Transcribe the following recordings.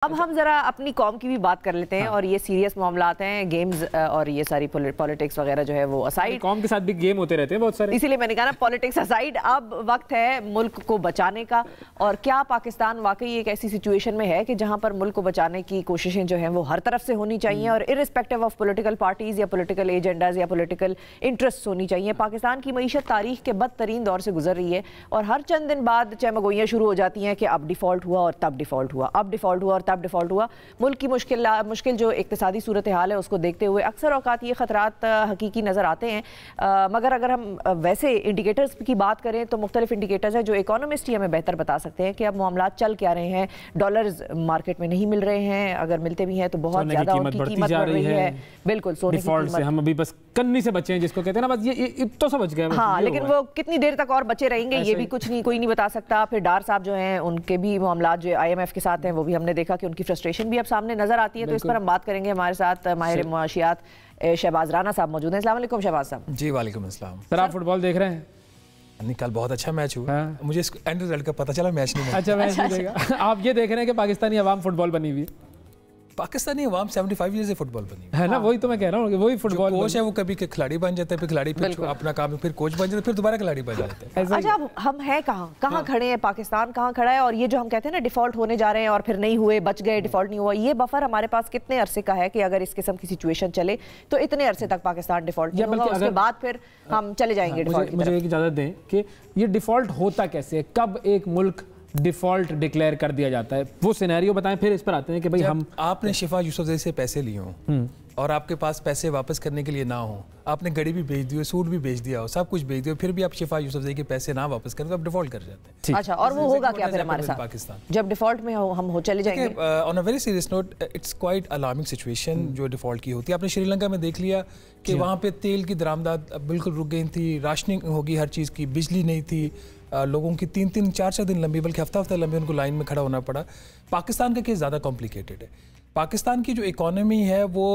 अब हम जरा अपनी कौम की भी बात कर लेते हैं। और ये सीरियस मामलात हैं, गेम्स और ये सारी पॉलिटिक्स वगैरह जो है वो असाइड, कौम के साथ भी गेम होते रहते हैं बहुत सारे, इसीलिए मैंने कहा ना पॉलिटिक्स असाइड, अब वक्त है मुल्क को बचाने का। और क्या पाकिस्तान वाकई एक ऐसी सिचुएशन में है कि जहां पर मुल्क को बचाने की कोशिशें जो हैं वो हर तरफ से होनी चाहिए और इररिस्पेक्टिव ऑफ पॉलिटिकल पार्टीज या पॉलिटिकल एजेंडाज या पॉलिटिकल इंटरेस्ट होनी चाहिए। पाकिस्तान की मईशत तारीख के बदतरीन दौर से गुजर रही है और हर चंद दिन बाद चमगोइयाँ शुरू हो जाती हैं कि अब डिफॉल्ट हुआ और तब डिफॉल्ट हुआ, अब डिफॉल्ट हुआ और तब डिफॉल्ट हुआ। मुल्क की मुश्किल जो इक्तिसादी सूरत हाल है उसको देखते हुए अक्सर औकात ये खतरात हकीकी नज़र आते हैं। मगर अगर हम वैसे इंडिकेटर्स की बात करें तो मुख्तलिफ इंडिकेटर्स हैं जो इकोनॉमिस्ट ही हमें बेहतर बता सकते हैं कि अब मामला चल क्या रहे हैं। डॉलर्स मार्केट में नहीं मिल रहे हैं, अगर मिलते भी हैं तो बहुत ज़्यादा उनकी कीमत बढ़ रही है। बिल्कुल, सोने की कीमत से हम अभी बस कन्नी से बचे हैं, जिसको कहते हैं ना, बस ये तो सब बच गए। हाँ, लेकिन वो कितनी देर तक और बचे रहेंगे ये भी कोई नहीं बता सकता। फिर डार साहब जो हैं उनके भी मामला जो IMF के साथ हैं वो भी हमने देखा कि उनकी फ्रस्ट्रेशन भी अब सामने नजर आती है। तो इस पर हम बात करेंगे। हमारे साथ माहिर मुआशियात शहबाज राना साहब मौजूद हैं। अस्सलाम वालेकुम शहबाज साहब। जी वालेकुम अस्सलाम। सर, आप फुटबॉल देख रहे हैं? नहीं, कल बहुत अच्छा मैच हुआ। मुझे एंड रिजल्ट का पता चला, मैच नहीं। अच्छा, मैच नहीं देगा। आप ये देख रहे हैं कि पाकिस्तानी अवाम फुटबॉल बनी हुई है। पाकिस्तानी अवाम 75 ईयर से फुटबॉल बनी है ना, वही तो मैं कह रहा हूँ कि वही फुटबॉल कोच है वो कभी खिलाड़ी बन जाता है, फिर खिलाड़ी फिर अपना काम फिर कोच बन जाता है, फिर दोबारा खिलाड़ी बन जाते हैं। अच्छा, अब हम हैं कहाँ खड़े हैं, पाकिस्तान कहाँ खड़ा है? और ये जो हम कहते हैं ना डिफॉल्ट होने जा रहे हैं और फिर नहीं हुए, बच गए, डिफॉल्ट नहीं हुआ, ये बफर हमारे पास कितने अरसे का है कि अगर इस किस्म की सिचुएशन चले तो इतने अरसे तक पाकिस्तान डिफॉल्ट नहीं होगा, उसके बाद फिर हम चले जाएंगे डिफॉल्ट। मुझे एक इजाजत दें कि ये डिफॉल्ट होता कैसे, कब एक मुल्क डिफॉल्ट डिक्लेयर कर दिया जाता है, वो सिनेरियो बताएं, फिर इस पर आते हैं कि भाई हम आपने शिफा यूसुफजई से पैसे लिए हों और आपके पास पैसे वापस करने के लिए ना हो, आपने घड़ी भी बेच दी हो, सूट भी बेच दिया हो, सब कुछ बेच दिया हो, फिर भी आप शिफा यूसुफजई के पैसे ना वापस करें तो आप डिफॉल्ट कर जाते हैं। अच्छा, और वो होगा क्या फिर हमारे साथ पाकिस्तान जब डिफॉल्ट में हम हो चले जाएंगे? On a very serious note, it's quite alarming situation जो डिफॉल्ट की होती है। आपने श्रीलंका में देख लिया कि वहाँ पे तेल की दरामदात बिल्कुल रुक गई थी, राशनिंग होगी हर चीज़ की, बिजली नहीं थी, लोगों की 3-3, 4-4 दिन लंबी, बल्कि हफ्ता लंबी उनको लाइन में खड़ा होना पड़ा। पाकिस्तान का केस ज़्यादा कॉम्प्लिकेटेड है। पाकिस्तान की जो इकॉनमी है वो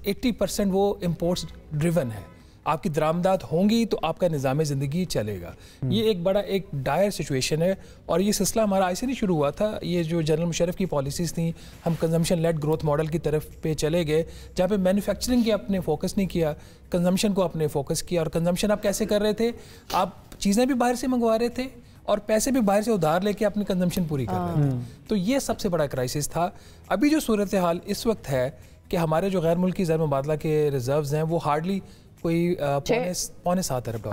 80% वो इम्पोर्ट्स ड्रिवन है। आपकी दरामदात होंगी तो आपका निज़ाम ज़िंदगी चलेगा। ये एक बड़ा एक डायर सिचुएशन है और ये सिलसिला हमारा ऐसे नहीं शुरू हुआ था। ये जो जनरल मुशर्रफ की पॉलिसीज़ थी, हम कंजम्पशन लेड ग्रोथ मॉडल की तरफ पे चले गए, जहाँ पे मैन्युफैक्चरिंग की आपने फोकस नहीं किया, कंजम्पशन को आपने फोकस किया। और कंजम्पशन आप कैसे कर रहे थे? आप चीज़ें भी बाहर से मंगवा रहे थे और पैसे भी बाहर से उधार लेके अपनी कंजम्पशन पूरी कर रहे थे। तो ये सबसे बड़ा क्राइसिस था। अभी जो सूरत हाल इस वक्त है कि हमारे जो गैर मुल्की ज़र मुबादला के रिजर्व्स हैं वो हार्डली कोई $6.7 अरब,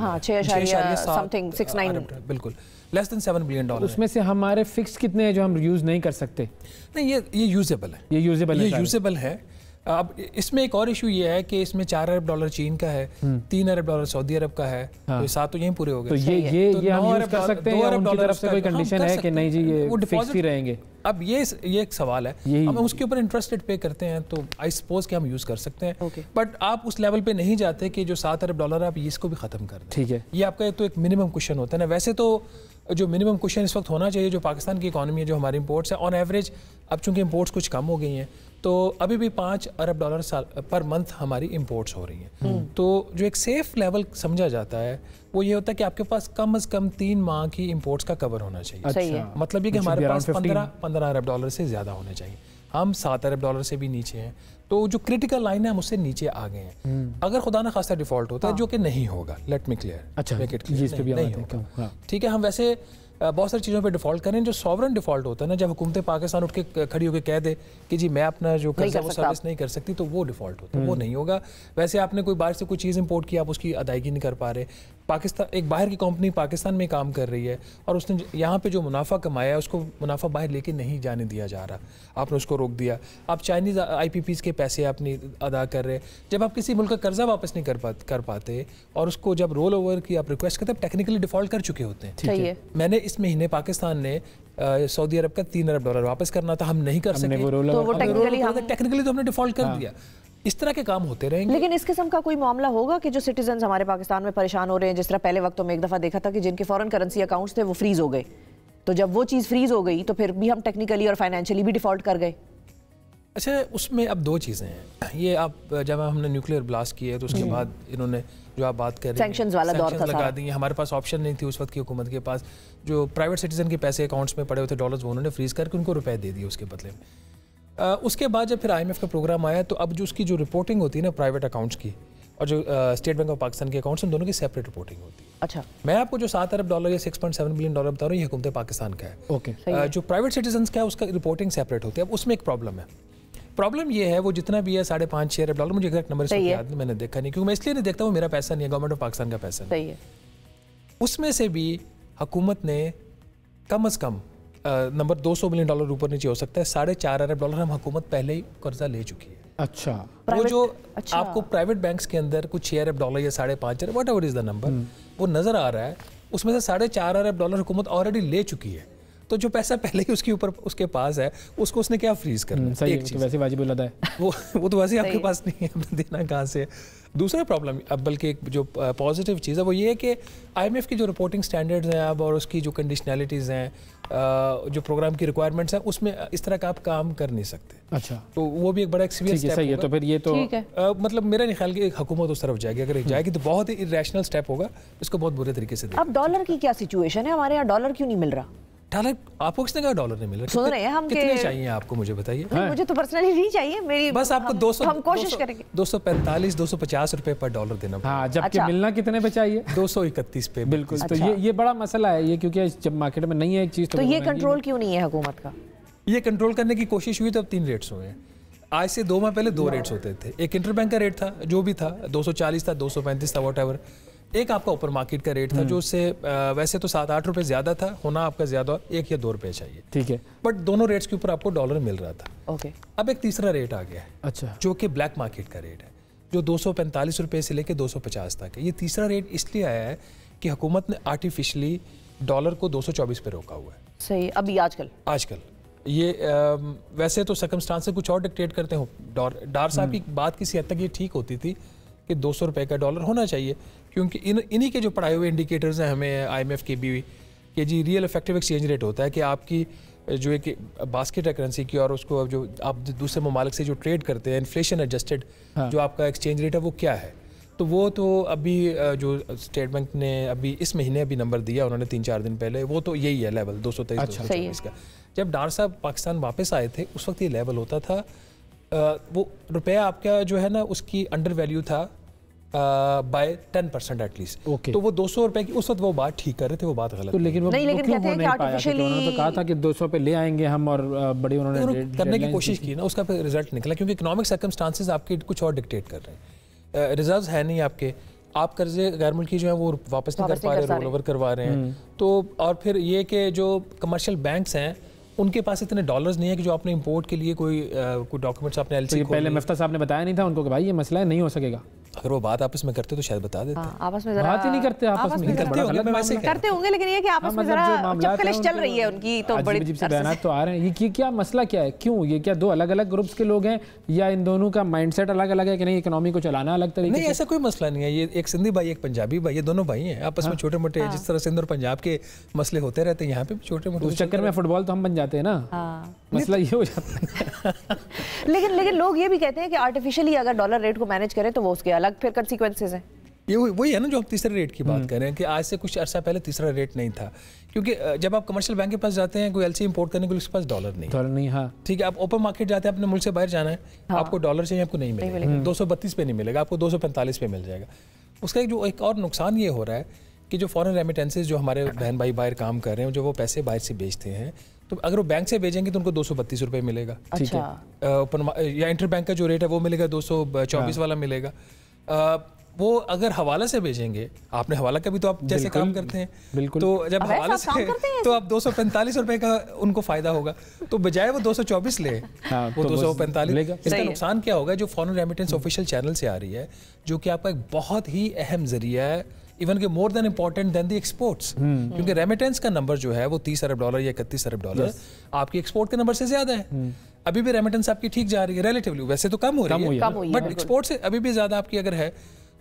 बिल्कुल लेस देन $7 बिलियन। उसमें से हमारे फिक्स कितने हैं जो हम यूज़ नहीं कर सकते? नहीं, ये यूजेबल है, ये यूजेबल है। अब इसमें एक और इशू ये है कि इसमें $4 अरब चीन का है, $3 अरब सऊदी अरब का है, तो 7 तो यहीं पूरे हो गए। तो ये हम यूज कर सकते हैं या उनकी तरफ से कोई कंडीशन है कि नहीं जी ये फिक्स ही रहेंगे? अब ये एक सवाल है, हम उसके ऊपर इंटरेस्ट रेट पे करते हैं तो आई सपोज कि हम यूज कर सकते हैं, बट आप उस लेवल पे नहीं जाते कि जो $7 अरब आप इसको भी खत्म कर दें। ठीक है, ये आपका तो एक मिनिमम क्वेश्चन होता है ना। वैसे तो जो मिनिमम क्वेश्चन इस वक्त होना चाहिए, जो पाकिस्तान की इकॉनमी है, जो हमारे इंपोर्ट्स है ऑन एवरेज, अब चूंकि इंपोर्ट्स कुछ कम हो गई हैं तो अभी भी $5 अरब पर मंथ हमारी इंपोर्ट्स हो रही हैं। तो जो एक सेफ लेवल समझा जाता है वो ये होता है कि आपके पास कम से कम 3 माह की इंपोर्ट्स का कवर होना चाहिए। अच्छा। मतलब ये कि हमारे पास 15 अरब से ज़्यादा होने चाहिए। हम $7 अरब से भी नीचे हैं, तो जो क्रिटिकल लाइन है हम उससे नीचे आ गए हैं। अगर खुदा ना खास्ता डिफॉल्ट होता है, जो कि नहीं होगा, लेट मी क्लियर, अच्छा नहीं होगा, ठीक है। हम वैसे बहुत सारी चीज़ों पे डिफ़ॉल्ट करें। जो सॉवरन डिफ़ॉल्ट होता है ना, जब हुकूमत पाकिस्तान उठ के खड़ी होकर कह दे कि जी मैं अपना जो कर्जा वो सर्विस नहीं कर सकती, तो वो डिफ़ॉल्ट होता है, वो नहीं होगा। वैसे आपने कोई बाहर से कोई चीज़ इंपोर्ट की, आप उसकी अदायगी नहीं कर पा रहे, पाकिस्तान एक बाहर की कंपनी पाकिस्तान में काम कर रही है और उसने यहाँ पे जो मुनाफा कमाया है उसको मुनाफा बाहर लेके नहीं जाने दिया जा रहा, आपने उसको रोक दिया। आप चाइनीज़ IPPs के पैसे अपनी अदा कर रहे, जब आप किसी मुल्क का कर्जा वापस नहीं कर पाते और उसको जब रोल ओवर की आप रिक्वेस्ट करते हैं, टेक्निकली डिफ़ॉल्ट कर चुके होते हैं। ठीक है, मैंने इस महीने पाकिस्तान ने सऊदी अरब का $3 अरब वापस करना था, हम नहीं कर सके, टेक्निकली तो हमने डिफ़ॉल्ट कर दिया। इस तरह के काम होते रहेंगे। लेकिन इस किस्म का कोई मामला होगा कि जो सिटीजन हमारे पाकिस्तान में परेशान हो रहे हैं, जिस तरह पहले वक्तों में एक दफ़ा देखा था कि जिनके फॉरेन करेंसी अकाउंट्स थे वो फ्रीज हो गए, तो जब वो चीज़ फ्रीज हो गई तो फिर भी हम टेक्निकली और फाइनेंशियली भी डिफॉल्ट कर गए। अच्छा, उसमें अब 2 चीज़ें हैं। ये आप जब हमने न्यूक्लियर ब्लास्ट किया तो उसके बाद इन्होंने जो आप बात कर रहे हैं सैंक्शंस वाला दौर था, लगा दी। हमारे पास ऑप्शन नहीं थी उस वक्त की हुकूमत के पास। जो प्राइवेट सिटीजन के पैसे अकाउंट्स में पड़े हुए थे डॉलर्स, वो उन्होंने फ्रीज करके उनको रुपए दे दिए उसके बदले में। उसके बाद जब फिर IMF का प्रोग्राम आया तो अब जो उसकी जो रिपोर्टिंग होती है ना प्राइवेट अकाउंट्स की और जो स्टेट बैंक ऑफ पाकिस्तान के अकाउंट्स, उन दोनों की सेपरेट रिपोर्टिंग होती है। अच्छा, मैं आपको जो $7 अरब या $6.7 बिलियन बता रहा हूँ, ये हुकूमत पाकिस्तान का है। ओके। जो प्राइवेट सिटीजन्स का है उसका रिपोर्टिंग सेपरेट होती है। अब उसमें एक प्रॉब्लम है। प्रॉब्लम ये है वो जितना भी है $5.5-6 अरब, मुझे एग्जैक्ट नंबर इसमें याद नहीं, मैंने देखा नहीं, क्योंकि मैं इसलिए नहीं देखता, वो मेरा पैसा नहीं है, गवर्नमेंट ऑफ पाकिस्तान का पैसा सही है। उसमें से भी हुकूमत ने कम अज़ कम नंबर $200 बिलियन ऊपर नीचे हो सकता है, $4.5 अरब हम हुकूमत पहले ही कर्जा ले चुकी है। अच्छा, वो जो आपको प्राइवेट बैंक्स के अंदर कुछ $6 अरब या $5.5 अरब, whatever is the number, वो नजर आ रहा है, उसमें से $4.5 अरब हुकूमत ऑलरेडी ले चुकी है। तो जो पैसा पहले ही उसके ऊपर उसके पास है, उसको उसने क्या फ्रीज करना? सही है, तो वैसे वाजिब उल-अदा है। वो तो वैसे आपके पास नहीं है, देना कहाँ से? दूसरा प्रॉब्लम अब बल्कि एक जो पॉजिटिव चीज़ है वो ये है कि IMF की जो रिपोर्टिंग स्टैंडर्ड्स हैं अब और उसकी जो कंडीशनैलिटीज़ हैं, जो प्रोग्राम की रिक्वायरमेंट्स हैं, उसमें इस तरह का आप काम कर नहीं सकते। अच्छा, तो वो भी एक बड़ा एक्सपीरियंस स्टेप सही है। तो फिर ये तो मतलब मेरा नहीं ख्याल कि एक हुकूमत उस तरफ जाएगी, अगर जाएगी तो बहुत ही इरेशनल स्टेप होगा, इसको बहुत बुरे तरीके से। अब डॉलर की क्या सिचुएशन है? हमारे यहाँ डॉलर क्यों नहीं मिल रहा? डॉलर आपको किसने कहा डॉलर नहीं मिल रहा? सुन रहे हैं हम, कितने चाहिए आपको, मुझे बताइए। मुझे तो पर्सनली नहीं चाहिए, मेरी बस आपको 200, हम कोशिश करेंगे 245-250 रुपए पर डॉलर देना पड़ेगा। हाँ, जबकि मिलना कितने पे चाहिए? 231 पे। बिल्कुल। तो ये बड़ा मसला है ये, क्योंकि जब मार्केट में नहीं है एक चीज तो ये कंट्रोल क्यों नहीं है हुकूमत का? ये कंट्रोल करने की कोशिश हुई तो अब 3 रेट्स हुए हैं। आज से 2 माह पहले 2 रेट्स होते थे। एक इंटरबैंक का रेट था जो भी था 240 था, 235 था, व्हाटएवर। एक आपका ऊपर मार्केट का रेट था जो उससे वैसे तो 7-8 रुपए ज्यादा था, होना आपका ज्यादा 1 या 2 रुपए चाहिए, ठीक है, बट दोनों रेट्स के ऊपर आपको डॉलर मिल रहा था। ओके। अब एक तीसरा रेट आ गया है, अच्छा, जो कि ब्लैक मार्केट का रेट है, जो 245 रुपए से लेकर 250 तक है। ये तीसरा रेट इसलिए आया है कि हुकूमत ने आर्टिफिशियली डॉलर को 224 पे रोका हुआ है। सही। अभी आजकल ये वैसे तो सर्कमस्टांस से कुछ और डिक्टेट करते हो। डार साहब की बात किसी हद तक ये ठीक होती थी कि 200 रुपए का डॉलर होना चाहिए, क्योंकि इन्हीं के जो पढ़ाए हुए इंडिकेटर्स हैं हमें IMF के भी, कि जी रियल इफेक्टिव एक्सचेंज रेट होता है कि आपकी जो एक बास्केट है करेंसी की, और उसको जो आप दूसरे ममालिक से जो ट्रेड करते हैं, इन्फ्लेशन एडजस्टेड जो आपका एक्सचेंज रेट है वो क्या है। तो वो तो अभी जो स्टेट बैंक ने अभी इस महीने अभी नंबर दिया उन्होंने 3-4 दिन पहले, वो तो यही है लेवल 223-224 का। जब डार साहब पाकिस्तान वापस आए थे उस वक्त ये लेवल होता था, वो रुपया आपका जो है ना उसकी अंडर वैल्यू था बाय 10% एटलीस्ट। तो वो 200 रुपए की उस वक्त वो बात ठीक कर रहे थे, वो बात गलत। तो लेकिन वो क्यों हो नहीं पाया? उन्होंने तो कहा था कि 200 पे ले आएंगे हम, और बड़ी उन्होंने करने की कोशिश की ना, उसका फिर रिजल्ट निकला, क्योंकि इकोनॉमिक सर्कमस्टांसेस आपके कुछ और डिक्टेट कर रहे हैं, रिजर्व्स है नहीं आपके, आप कर्जे गैर मुल्की जो है वो वापस नहीं कर पा रहे, रोल ओवर करवा रहे हैं। तो और फिर ये कि जो कमर्शियल बैंक्स हैं उनके पास इतने डॉलर्स नहीं है कि जो आपने इंपोर्ट के लिए कोई डॉक्यूमेंट्स आपने एलसी तो पहले मफ्ता साहब ने बताया नहीं था उनको कि भाई ये मसला है, नहीं हो सकेगा? अगर वो बात आपस में करते तो शायद बता देते। आपस में बात ही नहीं करते, आपस में करते होंगे, लेकिन ये कि आपस में जरा चल रही है उनकी, तो बड़ी अजीब से बयानात तो आ रहे हैं। ये क्या मसला क्या है? क्यों ये क्या 2 अलग-अलग ग्रुप्स के लोग हैं, या इन दोनों का माइंडसेट अलग-अलग है कि नहीं इकोनॉमी को चलाना अलग तरीके से? नहीं, ऐसा कोई मसला नहीं है। ये एक सिंधी भाई एक पंजाबी भाई, ये दोनों भाई हैं आपस में, छोटे मोटे जिस तरह सिंध और पंजाब के मसले होते रहते हैं यहाँ पे छोटे मोटे, उस चक्कर में फुटबॉल तो हम बन जाते हैं ना, मसला ये हो जाता है। लेकिन लोग ये भी कहते हैं कि आर्टिफिशियली अगर डॉलर रेट को मैनेज करें तो वो उसके अलग फिर कंसीक्वेंसेस हैं। ये वही है ना जो हम तीसरे रेट की बात कर रहे हैं, कि आज से कुछ अर्सा पहले तीसरा रेट नहीं था, क्योंकि जब आप कमर्शियल बैंक के पास जाते हैं कोई एलसी इंपोर्ट करने के लिए उसके पास डॉलर नहीं। हाँ ठीक है, आप ओपन मार्केट जाते हैं, अपने मुल्क से बाहर जाना है, आपको डॉलर चाहिए, आपको नहीं मिलेगा, 232 पे नहीं मिलेगा, आपको 245 पे मिल जाएगा। उसका एक और नुकसान ये हो रहा है कि जो फॉरेन रेमिटेंसेज जो हमारे बहन भाई बाहर काम कर रहे हैं, जो वो पैसे बाहर से भेजते हैं, तो अगर वो बैंक से भेजेंगे तो उनको 232 रुपए मिलेगा, ठीक है, या इंटर बैंक का जो रेट है वो मिलेगा 224 वाला मिलेगा। वो अगर हवाला से भेजेंगे, आपने हवाला का भी तो आप जैसे काम करते हैं, बिल्कुल, तो जब हवाला से तो आप 245 रुपए का उनको फायदा होगा, तो बजाय वो 224 ले वो 245। इसका नुकसान क्या होगा? जो फॉरेन रेमिटेंस ऑफिशियल चैनल से आ रही है, जो कि आपका एक बहुत ही अहम जरिया है, इवन के more than important than the exports, क्योंकि रेमिटेंस का नंबर जो है वो 30 अरब डॉलर या 31 अरब डॉलर आपकी एक्सपोर्ट के नंबर से ज्यादा है। अभी भी रेमिटेंस आपकी ठीक जा रही है रिलेटिवली, वैसे तो कम हो रही है, बट एक्सपोर्ट से अभी भी ज्यादा आपकी अगर है,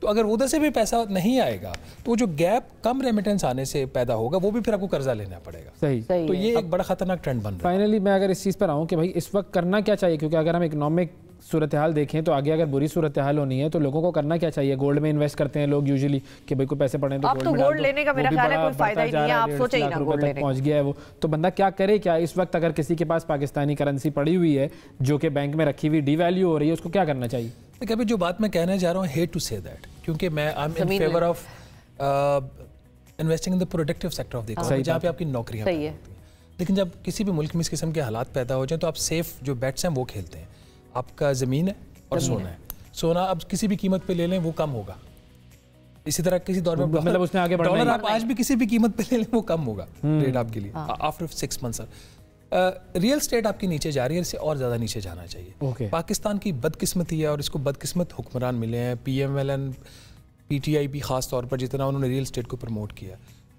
तो अगर उधर से भी पैसा नहीं आएगा तो जो गैप कम रेमिटेंस आने से पैदा होगा वो भी फिर आपको कर्जा लेना पड़ेगा। सही तो ये एक बड़ा खतरनाक ट्रेंड बन रहा है। फाइनली मैं अगर इस चीज़ पर आऊँ कि भाई इस वक्त करना क्या चाहिए, क्योंकि अगर हम इकोनॉमिक सूरत हाल देखें तो आगे अगर बुरी सूरत हाल होनी है तो लोगों को करना क्या चाहिए? गोल्ड में इन्वेस्ट करते हैं लोग यूजुअली कि भाई कोई पैसे पड़े तो अब तो गोल्ड लेने का मेरा ख्याल है कोई फायदा ही नहीं है, आप सोचे ही ना गोल्ड लेने पहुंच गया है वो। तो बंदा क्या करे क्या इस वक्त अगर किसी के पास पाकिस्तानी करेंसी पड़ी हुई है जो कि बैंक में रखी हुई डिवैल्यू हो रही है, उसको क्या करना चाहिए? देखिए अभी जो बात मैं कहना चाह रहा हूँ, हेट टू से दैट, क्योंकि मैं I am in favour of investing in the productive sector of the economy, जहाँ पे आपकी नौकरियाँ सही है। लेकिन जब किसी भी मुल्क में इस किस्म के हालात पैदा हो जाए तो आप सेफ जो बेट्स हैं वो खेलते हैं। आपका ज़मीन है और सोना है। सोना अब किसी भी कीमत पे ले लें वो कम होगा। इसी तरह किसी दौर में मतलब उसने आगे बढ़ना डॉलर आप आज भी किसी भी कीमत पे ले लें वो कम होगा रेट आपके लिए आफ्टर 6 मंथ्स। रियल स्टेट आपकी नीचे जा रही है, इससे और ज़्यादा नीचे जाना चाहिए। पाकिस्तान की बदकिस्मती है और इसको बदकिस्मत हुक्मरान मिले हैं, PMLN PTI भी ख़ास तौर पर, जितना उन्होंने रियल स्टेट को प्रमोट किया।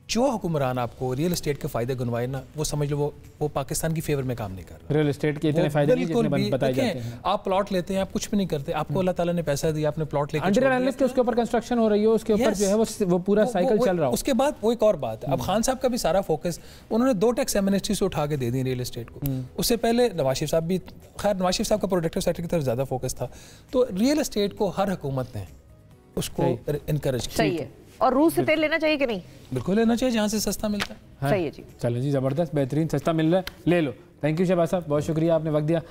जो हुक्मरान आपको रियल एस्टेट के फायदे गिनवाए ना, वो समझ लो वो पाकिस्तान की फेवर में काम नहीं कर रहा। रियल एस्टेट के इतने फायदे नहीं जितने बताए जाते हैं। आप प्लॉट लेते हैं, आप कुछ भी नहीं करते, आपको अल्लाह ताला ने पैसा दिया, आपने प्लॉट लेके अंडर एनालिस्ट के उसके ऊपर कंस्ट्रक्शन हो रही है, उसके ऊपर जो है वो पूरा साइकिल चल रहा है। उसके बाद वो एक और बात है, अब खान साहब का भी सारा फोकस, उन्होंने 2 टैक्स एमनेस्टी से उठा के दे दी रियल एस्टेट को। उससे पहले नवाज शरीफ साहब भी, खैर नवाज शरीफ साहब का प्रोडक्टिव सेक्टर की तरफ ज़्यादा फोकस था। तो रियल एस्टेट को हर हुकूमत ने उसको इनकरेज किया। सही है। और रूस से तेल लेना चाहिए कि नहीं? बिल्कुल लेना चाहिए, जहाँ से सस्ता मिलता है। सही है जी। चलो जी, ज़बरदस्त, बेहतरीन, सस्ता मिल रहा है, ले लो। थैंक यू शहबाज साहब, बहुत शुक्रिया, आपने वक्त दिया।